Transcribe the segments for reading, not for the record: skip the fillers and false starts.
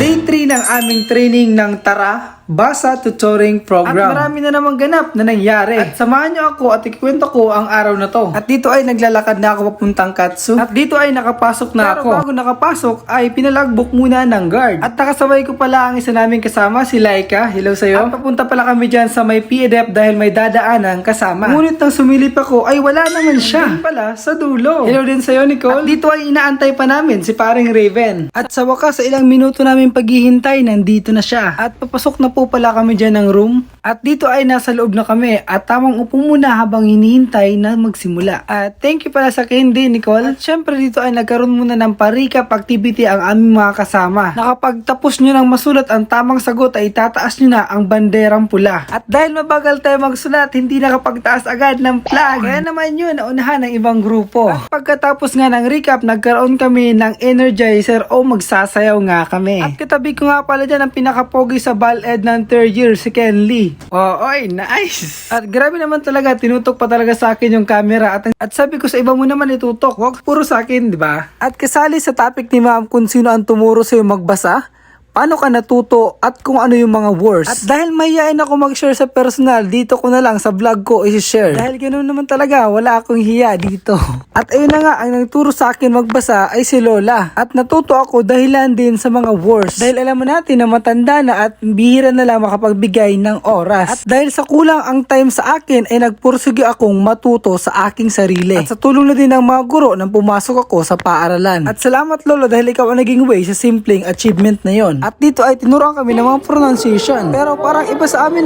Day 3 ng aming training ng Tara Basa Tutoring Program. At marami na namang ganap na nangyari. At samahan niyo ako at ikwento ko ang araw na to. At dito ay naglalakad na ako papuntang Katsu. At dito ay nakapasok na ako. Pero bago nakapasok ay pinalagbok muna ng guard. At nakasabay ko pala ang isa naming kasama, si Laika. Hello sa'yo. At papunta pala kami dyan sa may PEDEP dahil may dadaanan kasama. Ngunit nang sumilip ako ay wala naman siya. Hindi pala sa dulo. Hello din sa'yo, Nicole. At dito ay inaantay pa namin si paring Raven. At sa wakas sa ilang minuto namin paghihintay, nandito na siya. At papasok na po pala kami dyan ng room. At dito ay nasa loob na kami. At tamang upo muna habang hinihintay na magsimula. At thank you pala sa Candy, Nicole. At syempre dito ay nagkaroon muna ng pa-recap activity ang aming mga kasama. Nakapagtapos nyo ng masulat ang tamang sagot ay tataas nyo na ang banderang pula. At dahil mabagal tayo magsulat, hindi nakapagtaas agad ng flag. Kaya naman yun, naunahan ng ibang grupo. At pagkatapos nga ng recap, nagkaroon kami ng energizer o magsasayaw nga kami. At katabi ko nga pala dyan ang pinakapogi sa BAL-ED ng 3rd year, si Ken Lee. Oh, oy, nice! At grabe naman talaga, tinutok pa talaga sa akin yung camera. At sabi ko sa iba mo naman itutok, wag puro sa akin, di ba? At kasali sa topic ni ma'am kung sino ang tumuro sa'yo magbasa, paano ka natuto at kung ano yung mga words. At dahil mahihain ako mag-share sa personal, dito ko na lang sa vlog ko i-share. Dahil ganoon naman talaga, wala akong hiya dito. At ayun na nga, ang nagturo sa akin magbasa ay si Lola. At natuto ako dahilan din sa mga words. Dahil alam mo natin na matanda na at bihira na lang makapagbigay ng oras. At dahil sa kulang ang time sa akin, ay nagpursige akong matuto sa aking sarili. At sa tulong na din ng mga guro nang pumasok ako sa paaralan. At salamat Lolo dahil ikaw ang naging way sa simpleng achievement na yon. At dito ay tinuruan kami ng mga pronunciation. Pero parang iba sa amin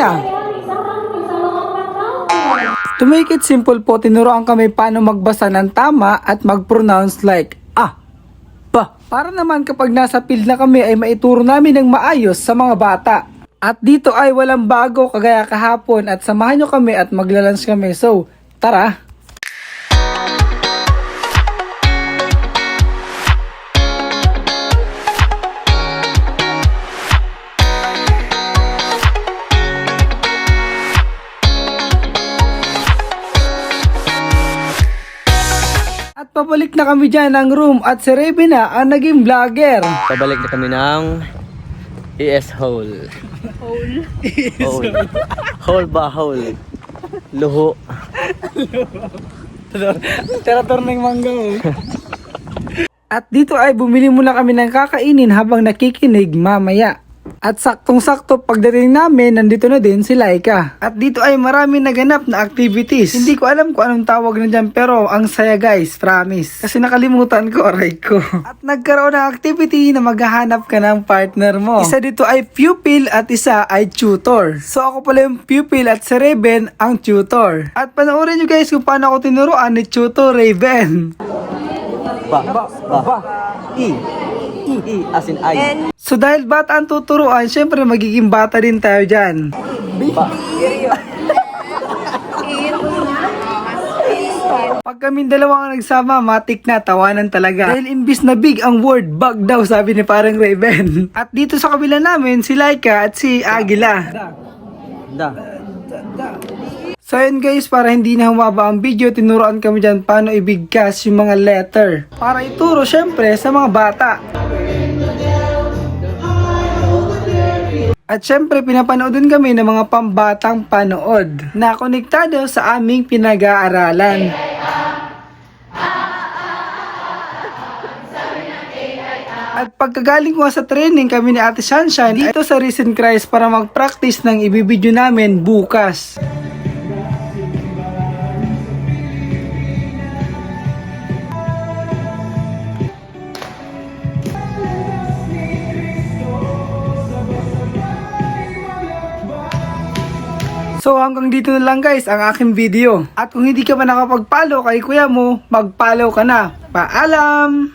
To make it simple po, tinuruan kami paano magbasa ng tama at mag-pronounce like ba. Para naman kapag nasa field na kami ay maituro namin ng maayos sa mga bata. At dito ay walang bago kagaya kahapon at samahan nyo kami at maglalunch kami. So, tara! Pabalik na kami dyan ng room at si Raven na ang naging vlogger. Pabalik na kami ng ES Hole. Hole? Hole ba? Hole. Luho. Terator ng mangga. At dito ay bumili muna kami ng kakainin habang nakikinig mamaya. At saktong-sakto pagdating namin, nandito na din si Laika. At dito ay marami naganap na activities. Hindi ko alam kung anong tawag na dyan, pero ang saya guys, promise. Kasi nakalimutan ko, aray ko. At nagkaroon ng activity na maghahanap ka ng partner mo. Isa dito ay pupil at isa ay tutor. So ako pala yung pupil at si Raven ang tutor. At panoorin nyo guys kung paano ako tinuruan ni tutor Raven. As in I. So dahil bata ang tuturuan, syempre magiging bata din tayo dyan. Pag kaming dalawa ang nagsama, matik na, tawanan talaga. Dahil imbis na big ang word, bag daw, sabi ni parang Raven. At dito sa kabila namin, si Laika at si Agila. So yun guys, para hindi na humaba ang video, tinuruan kami dyan paano ibigkas yung mga letter. Para ituro syempre sa mga bata. At syempre pinapanood din kami ng mga pambatang panood na konektado sa aming pinag-aaralan. At pagkagaling ko sa training kami ni Ate Sunshine dito sa Recent Christ para mag-practice ng ibibideo namin bukas. So hanggang dito na lang guys ang aking video. At kung hindi ka pa nakapag-follow kay kuya mo, mag-follow ka na. Paalam!